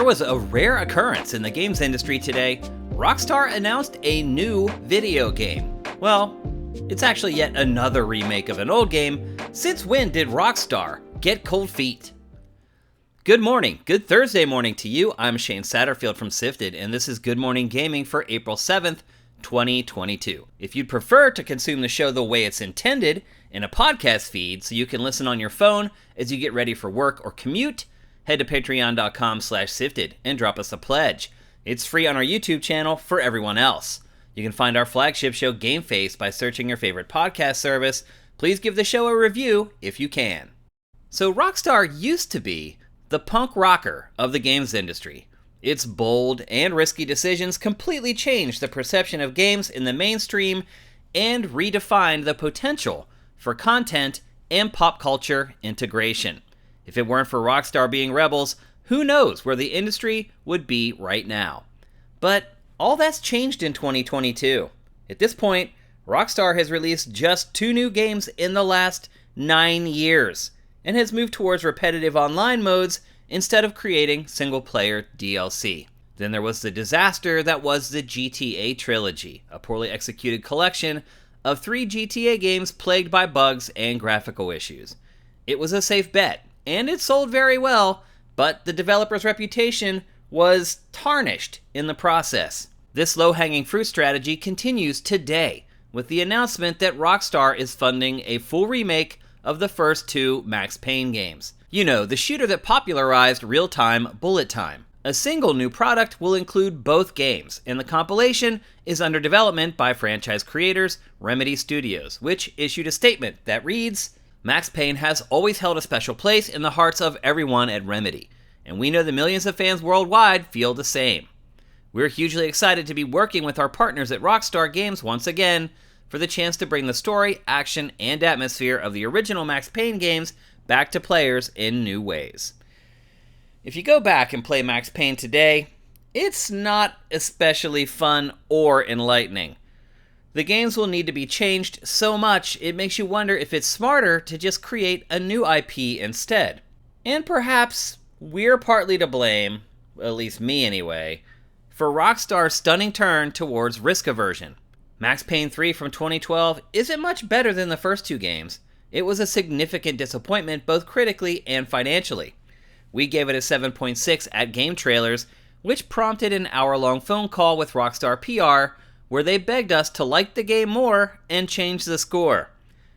was a rare occurrence in the games industry today. Rockstar announced a new video game. Well, it's actually yet another remake of an old game. Since when did Rockstar get cold feet? Good morning, good Thursday morning to you. I'm Shane Satterfield from SIFTD, and this is Good Morning Gaming for April 7th, 2022. If you'd prefer to consume the show the way it's intended, in a podcast feed so you can listen on your phone as you get ready for work or commute, head to patreon.com/SIFTD and drop us a pledge. It's free on our YouTube channel for everyone else. You can find our flagship show Game Face by searching your favorite podcast service. Please give the show a review if you can. So Rockstar used to be the punk rocker of the games industry. Its bold and risky decisions completely changed the perception of games in the mainstream and redefined the potential for content and pop culture integration. If it weren't for Rockstar being rebels, who knows where the industry would be right now. But all that's changed in 2022. At this point, Rockstar has released just 2 new games in the last 9 years, and has moved towards repetitive online modes instead of creating single-player DLC. Then there was the disaster that was the GTA trilogy, a poorly executed collection of 3 GTA games plagued by bugs and graphical issues. It was a safe bet, and it sold very well, but the developer's reputation was tarnished in the process. This low-hanging fruit strategy continues today, with the announcement that Rockstar is funding a full remake of the first 2 Max Payne games. You know, the shooter that popularized real-time bullet time. A single new product will include both games, and the compilation is under development by franchise creators Remedy Studios, which issued a statement that reads, "Max Payne has always held a special place in the hearts of everyone at Remedy, and we know the millions of fans worldwide feel the same. We're hugely excited to be working with our partners at Rockstar Games once again for the chance to bring the story, action, and atmosphere of the original Max Payne games back to players in new ways." If you go back and play Max Payne today, it's not especially fun or enlightening. The games will need to be changed so much it makes you wonder if it's smarter to just create a new IP instead. And perhaps we're partly to blame, at least me anyway, for Rockstar's stunning turn towards risk aversion. Max Payne 3 from 2012 isn't much better than the first 2 games. It was a significant disappointment both critically and financially. We gave it a 7.6 at Game Trailers, which prompted an hour-long phone call with Rockstar PR, where they begged us to like the game more and change the score.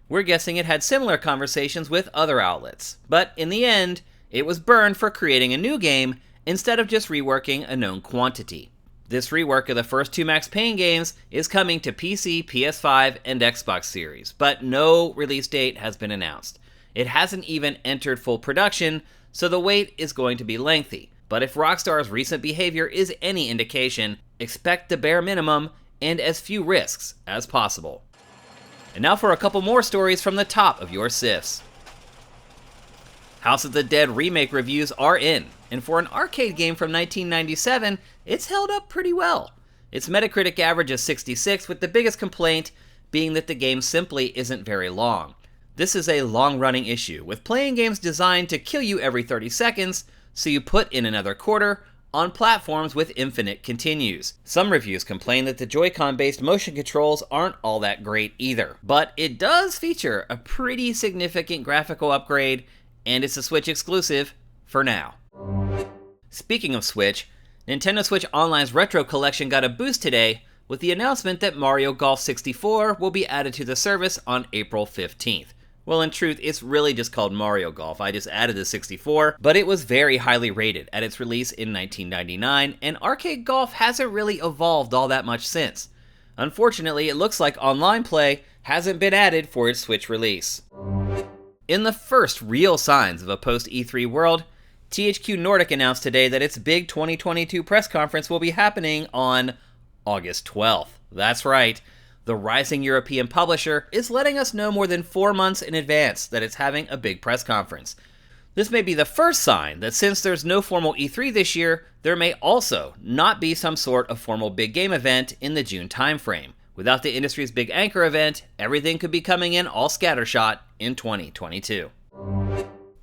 We're guessing it had similar conversations with other outlets, but in the end, it was burned for creating a new game instead of just reworking a known quantity. This rework of the first 2 Max Payne games is coming to PC, PS5, and Xbox Series, but no release date has been announced. It hasn't even entered full production, so the wait is going to be lengthy. But if Rockstar's recent behavior is any indication, expect the bare minimum and as few risks as possible. And now for a couple more stories from the top of your SIFs. House of the Dead remake reviews are in, and for an arcade game from 1997, it's held up pretty well. Its Metacritic average is 66, with the biggest complaint being that the game simply isn't very long. This is a long-running issue, with playing games designed to kill you every 30 seconds, so you put in another quarter, on platforms with infinite continues. Some reviews complain that the Joy-Con-based motion controls aren't all that great either, but it does feature a pretty significant graphical upgrade, and it's a Switch exclusive for now. Speaking of Switch, Nintendo Switch Online's Retro Collection got a boost today with the announcement that Mario Golf 64 will be added to the service on April 15th. Well, in truth, it's really just called Mario Golf. I just added the 64, but it was very highly rated at its release in 1999, and arcade golf hasn't really evolved all that much since. Unfortunately, it looks like online play hasn't been added for its Switch release. In the first real signs of a post-E3 world, THQ Nordic announced today that its big 2022 press conference will be happening on August 12th. That's right. The rising European publisher is letting us know more than 4 months in advance that it's having a big press conference. This may be the first sign that since there's no formal E3 this year, there may also not be some sort of formal big game event in the June timeframe. Without the industry's big anchor event, everything could be coming in all scattershot in 2022.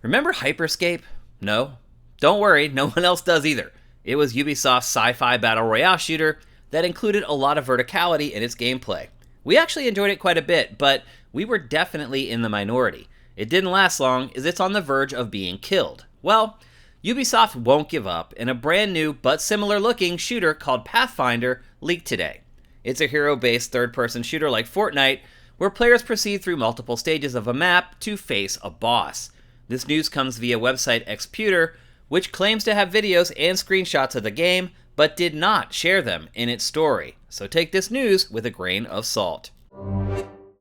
Remember Hyperscape? No? Don't worry, no one else does either. It was Ubisoft's sci-fi battle royale shooter that included a lot of verticality in its gameplay. We actually enjoyed it quite a bit, but we were definitely in the minority. It didn't last long, as it's on the verge of being killed. Well, Ubisoft won't give up, and a brand new but similar looking shooter called Pathfinder leaked today. It's a hero-based third-person shooter like Fortnite, where players proceed through multiple stages of a map to face a boss. This news comes via website Xputer, which claims to have videos and screenshots of the game, but did not share them in its story. So take this news with a grain of salt.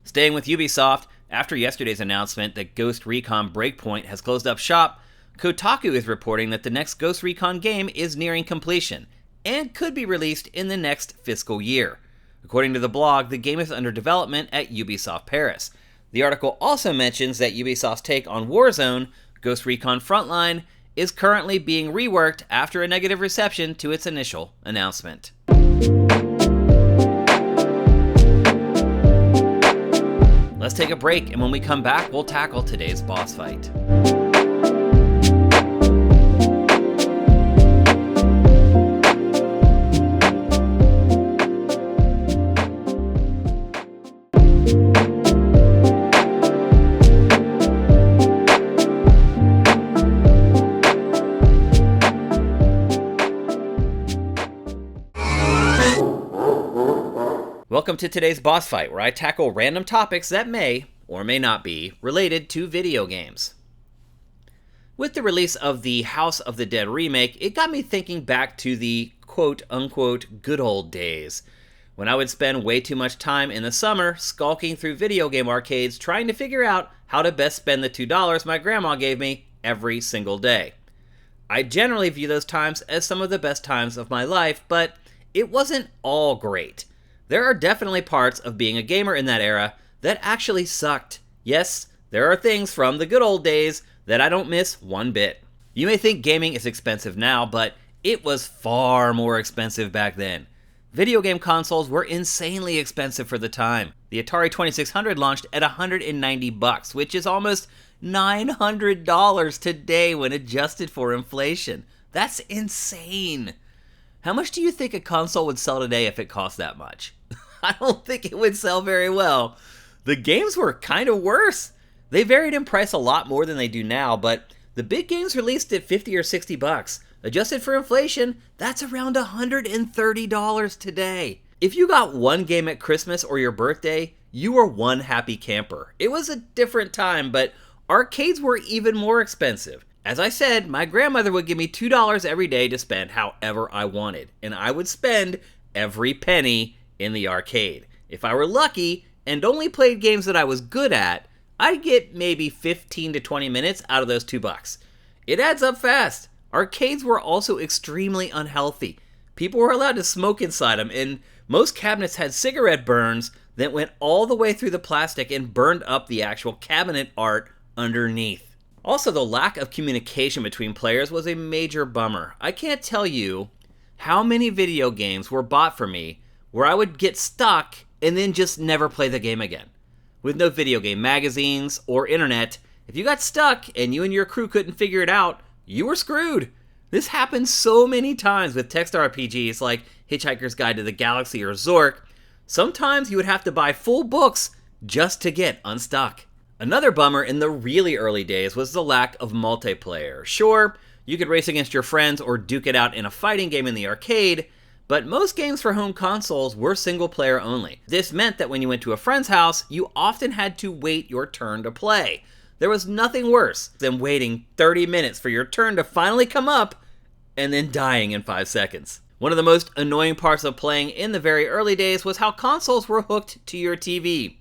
Staying with Ubisoft, after yesterday's announcement that Ghost Recon Breakpoint has closed up shop, Kotaku is reporting that the next Ghost Recon game is nearing completion, and could be released in the next fiscal year. According to the blog, the game is under development at Ubisoft Paris. The article also mentions that Ubisoft's take on Warzone, Ghost Recon Frontline, is currently being reworked after a negative reception to its initial announcement. Let's take a break, and when we come back, we'll tackle today's boss fight. Welcome to today's boss fight, where I tackle random topics that may, or may not be, related to video games. With the release of the House of the Dead remake, it got me thinking back to the quote-unquote good old days, when I would spend way too much time in the summer skulking through video game arcades trying to figure out how to best spend the $2 my grandma gave me every single day. I generally view those times as some of the best times of my life, but it wasn't all great. There are definitely parts of being a gamer in that era that actually sucked. Yes, there are things from the good old days that I don't miss one bit. You may think gaming is expensive now, but it was far more expensive back then. Video game consoles were insanely expensive for the time. The Atari 2600 launched at $190, which is almost $900 today when adjusted for inflation. That's insane. How much do you think a console would sell today if it cost that much? I don't think it would sell very well. The games were kind of worse. They varied in price a lot more than they do now, but the big games released at $50 or $60. Adjusted for inflation, that's around $130 today. If you got one game at Christmas or your birthday, you were one happy camper. It was a different time, but arcades were even more expensive. As I said, my grandmother would give me $2 every day to spend however I wanted, and I would spend every penny in the arcade. If I were lucky and only played games that I was good at, I'd get maybe 15 to 20 minutes out of those $2. It adds up fast. Arcades were also extremely unhealthy. People were allowed to smoke inside them, and most cabinets had cigarette burns that went all the way through the plastic and burned up the actual cabinet art underneath. Also, the lack of communication between players was a major bummer. I can't tell you how many video games were bought for me where I would get stuck and then just never play the game again. With no video game magazines or internet, if you got stuck and you and your crew couldn't figure it out, you were screwed. This happened so many times with text RPGs like Hitchhiker's Guide to the Galaxy or Zork. Sometimes you would have to buy full books just to get unstuck. Another bummer in the really early days was the lack of multiplayer. Sure, you could race against your friends or duke it out in a fighting game in the arcade, but most games for home consoles were single player only. This meant that when you went to a friend's house, you often had to wait your turn to play. There was nothing worse than waiting 30 minutes for your turn to finally come up and then dying in 5 seconds. One of the most annoying parts of playing in the very early days was how consoles were hooked to your TV.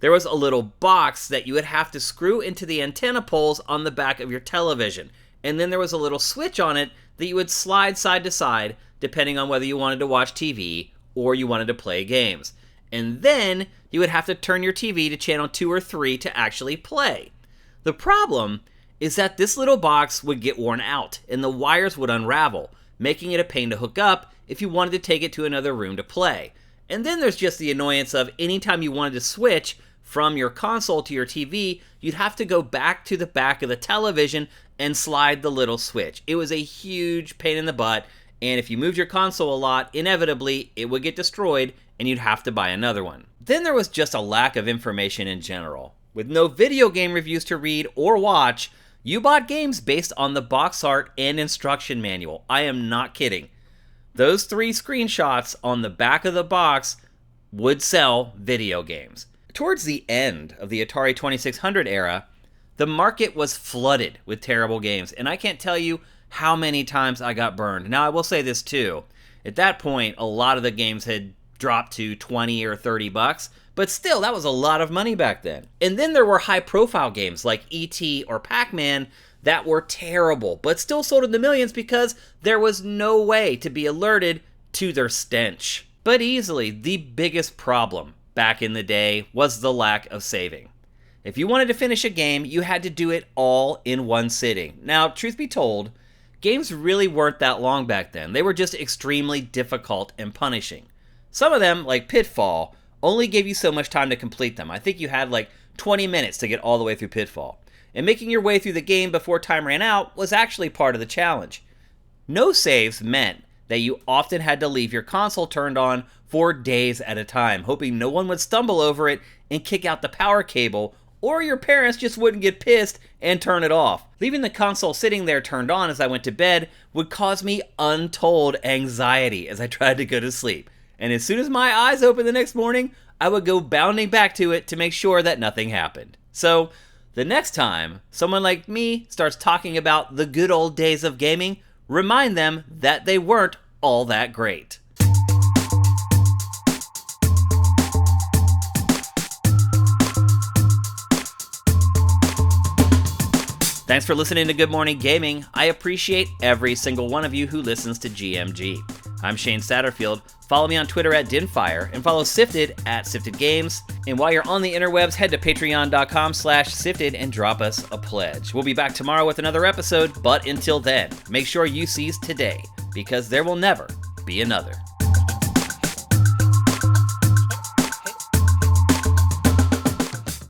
There was a little box that you would have to screw into the antenna poles on the back of your television, and then there was a little switch on it that you would slide side to side depending on whether you wanted to watch TV or you wanted to play games. And then you would have to turn your TV to channel 2 or 3 to actually play. The problem is that this little box would get worn out and the wires would unravel, making it a pain to hook up if you wanted to take it to another room to play. And then there's just the annoyance of anytime you wanted to switch from your console to your TV, you'd have to go back to the back of the television and slide the little switch. It was a huge pain in the butt, and if you moved your console a lot, inevitably it would get destroyed and you'd have to buy another one. Then there was just a lack of information in general. With no video game reviews to read or watch, you bought games based on the box art and instruction manual. I am not kidding. Those 3 screenshots on the back of the box would sell video games. Towards the end of the Atari 2600 era, the market was flooded with terrible games, and I can't tell you how many times I got burned. Now, I will say this too. At that point, a lot of the games had dropped to 20 or 30 bucks, but still, that was a lot of money back then. And then there were high-profile games like E.T. or Pac-Man that were terrible, but still sold in the millions because there was no way to be alerted to their stench. But easily, the biggest problem back in the day was the lack of saving. If you wanted to finish a game, you had to do it all in one sitting. Now, truth be told, games really weren't that long back then. They were just extremely difficult and punishing. Some of them, like Pitfall, only gave you so much time to complete them. I think you had like 20 minutes to get all the way through Pitfall. And making your way through the game before time ran out was actually part of the challenge. No saves meant that you often had to leave your console turned on for days at a time, hoping no one would stumble over it and kick out the power cable, or your parents just wouldn't get pissed and turn it off. Leaving the console sitting there turned on as I went to bed would cause me untold anxiety as I tried to go to sleep. And as soon as my eyes opened the next morning, I would go bounding back to it to make sure that nothing happened. So, the next time someone like me starts talking about the good old days of gaming, remind them that they weren't all that great. Thanks for listening to Good Morning Gaming. I appreciate every single one of you who listens to GMG. I'm Shane Satterfield. Follow me on Twitter at Dinfire and follow Sifted at Sifted Games. And while you're on the interwebs, head to patreon.com/Sifted and drop us a pledge. We'll be back tomorrow with another episode, but until then, make sure you seize today, because there will never be another.